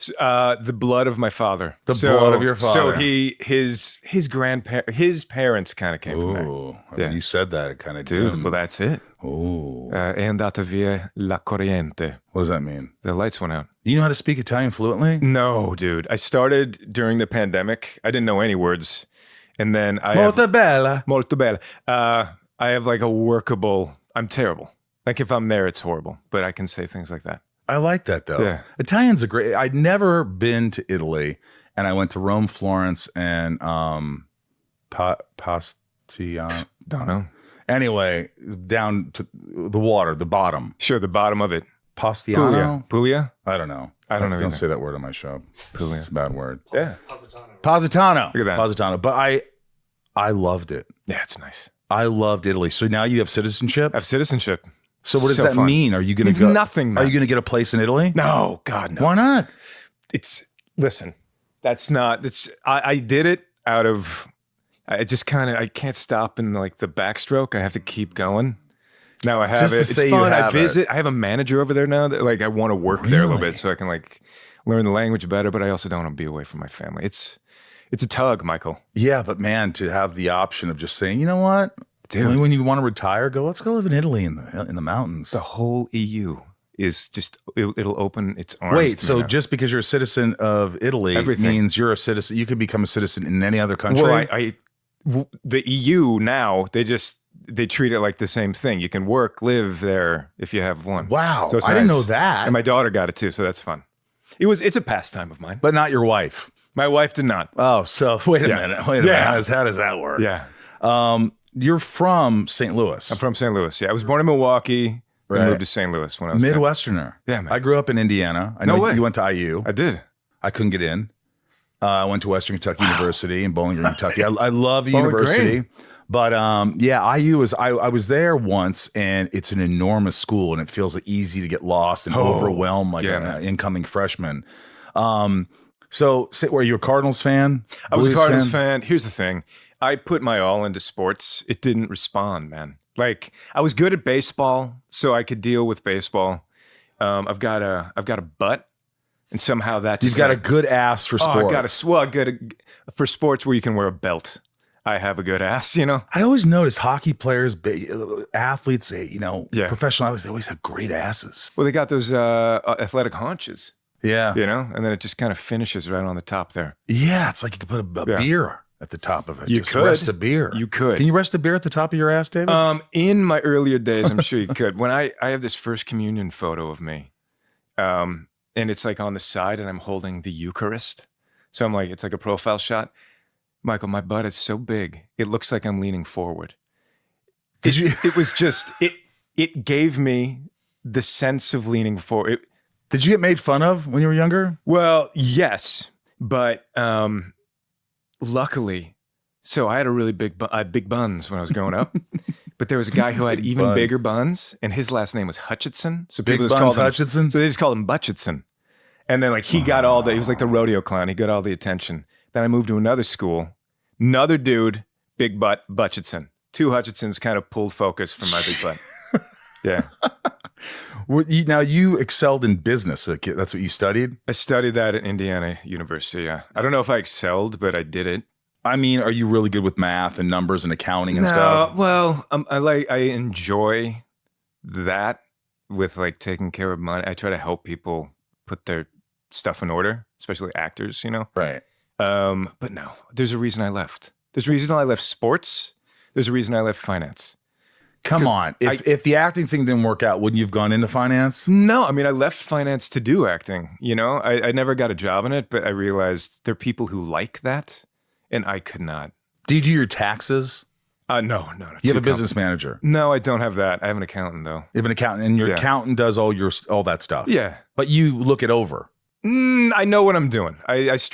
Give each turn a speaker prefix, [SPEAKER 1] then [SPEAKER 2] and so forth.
[SPEAKER 1] The blood of my father.
[SPEAKER 2] The blood of your father.
[SPEAKER 1] So his parents kind of came from there.
[SPEAKER 2] When you said that, it kind of
[SPEAKER 1] Dude, well, that's it.
[SPEAKER 2] Oh.
[SPEAKER 1] È andata via la corriente.
[SPEAKER 2] What does that mean?
[SPEAKER 1] The lights went out.
[SPEAKER 2] You know how to speak Italian fluently?
[SPEAKER 1] No, dude. I started during the pandemic. I didn't know any words. And then
[SPEAKER 2] Molto bella.
[SPEAKER 1] Molto bella. I have like a workable, I'm terrible. Like if I'm there, it's horrible. But I can say things like that.
[SPEAKER 2] I like that though.
[SPEAKER 1] Yeah.
[SPEAKER 2] Italian's a great. I'd never been to Italy, and I went to Rome, Florence, and Pastiano.
[SPEAKER 1] Don't know.
[SPEAKER 2] Anyway, down to the water, the bottom.
[SPEAKER 1] Sure, the bottom of it.
[SPEAKER 2] Pastiano.
[SPEAKER 1] Puglia?
[SPEAKER 2] I don't know.
[SPEAKER 1] I don't know.
[SPEAKER 2] Don't
[SPEAKER 1] either.
[SPEAKER 2] say that word on my show.
[SPEAKER 1] Puglia.
[SPEAKER 2] It's a bad word.
[SPEAKER 1] Yeah.
[SPEAKER 2] Positano.
[SPEAKER 1] Look at that.
[SPEAKER 2] Positano. But I loved it.
[SPEAKER 1] Yeah, it's nice.
[SPEAKER 2] I loved Italy. So now you have citizenship.
[SPEAKER 1] I have citizenship.
[SPEAKER 2] So what does
[SPEAKER 1] So
[SPEAKER 2] that
[SPEAKER 1] fun.
[SPEAKER 2] mean? Are you going to
[SPEAKER 1] Means
[SPEAKER 2] go?
[SPEAKER 1] nothing, man.
[SPEAKER 2] Are you going to get a place in Italy?
[SPEAKER 1] No, God, no.
[SPEAKER 2] Why not?
[SPEAKER 1] Listen, I did it out of, I just kind of, I can't stop in like the backstroke. I have to keep going. Now I have
[SPEAKER 2] Just
[SPEAKER 1] it.
[SPEAKER 2] to
[SPEAKER 1] It's
[SPEAKER 2] say you
[SPEAKER 1] fun. I
[SPEAKER 2] have
[SPEAKER 1] visit. I have a manager over there now that like I want to work there a little
[SPEAKER 2] Really?
[SPEAKER 1] bit so I can like learn the language better, but I also don't want to be away from my family. It's a tug, Michael.
[SPEAKER 2] Yeah, but man, to have the option of just saying, you know what?
[SPEAKER 1] Dude.
[SPEAKER 2] When you want to retire, let's go live in Italy in the mountains.
[SPEAKER 1] The whole EU is just, it'll open its arms.
[SPEAKER 2] Wait,
[SPEAKER 1] to
[SPEAKER 2] so
[SPEAKER 1] me now.
[SPEAKER 2] just because you're a citizen of Italy means you're a citizen, you could become a citizen in any other country?
[SPEAKER 1] Well, the EU now, they treat it like the same thing. You can work, live there if you have one.
[SPEAKER 2] Wow,
[SPEAKER 1] So it's
[SPEAKER 2] I didn't
[SPEAKER 1] nice.
[SPEAKER 2] know that.
[SPEAKER 1] And my daughter got it too, so that's fun. It's a pastime of mine.
[SPEAKER 2] But not your wife.
[SPEAKER 1] My wife did not.
[SPEAKER 2] Oh, so wait a minute. How does that work?
[SPEAKER 1] Yeah.
[SPEAKER 2] You're from St. Louis.
[SPEAKER 1] I'm from St. Louis. Yeah, I was born in Milwaukee.
[SPEAKER 2] Right.
[SPEAKER 1] I moved to St. Louis when I was 10.
[SPEAKER 2] Midwesterner.
[SPEAKER 1] Yeah, man.
[SPEAKER 2] I grew up in Indiana. I
[SPEAKER 1] No
[SPEAKER 2] know
[SPEAKER 1] way.
[SPEAKER 2] you went to IU.
[SPEAKER 1] I did.
[SPEAKER 2] I couldn't get in. I went to Western Kentucky University in Bowling Green, Kentucky. I love the
[SPEAKER 1] Bowling
[SPEAKER 2] university.
[SPEAKER 1] Green.
[SPEAKER 2] But IU was, I was there once, and it's an enormous school, and it feels easy to get lost and overwhelm like an incoming freshman. So were you a Cardinals fan?
[SPEAKER 1] I was a
[SPEAKER 2] Blues
[SPEAKER 1] Cardinals fan. Here's the thing. I put my all into sports. It didn't respond, man. Like I was good at baseball, so I could deal with baseball. I've got a butt, and somehow that
[SPEAKER 2] You've got a good ass for sports.
[SPEAKER 1] For sports where you can wear a belt. I have a good ass, you know.
[SPEAKER 2] I always notice hockey players, athletes, professional athletes, they always have great asses.
[SPEAKER 1] Well, they got those athletic haunches,
[SPEAKER 2] Yeah.
[SPEAKER 1] you know, and then it just kind of finishes right on the top there.
[SPEAKER 2] Yeah, it's like you could put a beer at the top of it.
[SPEAKER 1] You
[SPEAKER 2] Just
[SPEAKER 1] could.
[SPEAKER 2] rest a beer.
[SPEAKER 1] You could.
[SPEAKER 2] Can you rest a beer at the top of your ass, David?
[SPEAKER 1] In my earlier days, I'm sure you could. When I have this first communion photo of me, and it's like on the side, and I'm holding the Eucharist. So I'm like, it's like a profile shot. Michael, my butt is so big, it looks like I'm leaning forward. It was just, it gave me the sense of leaning forward.
[SPEAKER 2] Did you get made fun of when you were younger?
[SPEAKER 1] Well, yes, but luckily, so I had a really big buns when I was growing up. But there was a guy who had even bigger buns, and his last name was Hutchinson. So
[SPEAKER 2] Big
[SPEAKER 1] people just
[SPEAKER 2] Buns
[SPEAKER 1] called him
[SPEAKER 2] Hutchinson?
[SPEAKER 1] So they just called him Butchitson. And then like he got he was like the rodeo clown. He got all the attention. Then I moved to another school. Another dude, big butt, Butchitson. Two Hutchinsons kind of pulled focus from my big butt. Yeah.
[SPEAKER 2] Now you excelled in business. That's what you studied?
[SPEAKER 1] I studied that at Indiana University. Yeah. I don't know if I excelled, but I did it.
[SPEAKER 2] I mean, are you really good with math and numbers and accounting and stuff?
[SPEAKER 1] Well, I enjoy that with like taking care of money. I try to help people put their stuff in order, especially actors, you know?
[SPEAKER 2] Right.
[SPEAKER 1] But no, there's a reason I left. There's a reason I left sports. There's a reason I left finance.
[SPEAKER 2] Come on. If the acting thing didn't work out, wouldn't you have gone into finance?
[SPEAKER 1] No, I mean, I left finance to do acting, you know? I never got a job in it, but I realized there are people who like that, and I could not.
[SPEAKER 2] Do you do your taxes?
[SPEAKER 1] No.
[SPEAKER 2] You have a business manager?
[SPEAKER 1] No, I don't have that. I have an accountant, though.
[SPEAKER 2] You have an accountant, and your accountant does all that stuff?
[SPEAKER 1] Yeah.
[SPEAKER 2] But you look it over?
[SPEAKER 1] I know what I'm doing. I strategize.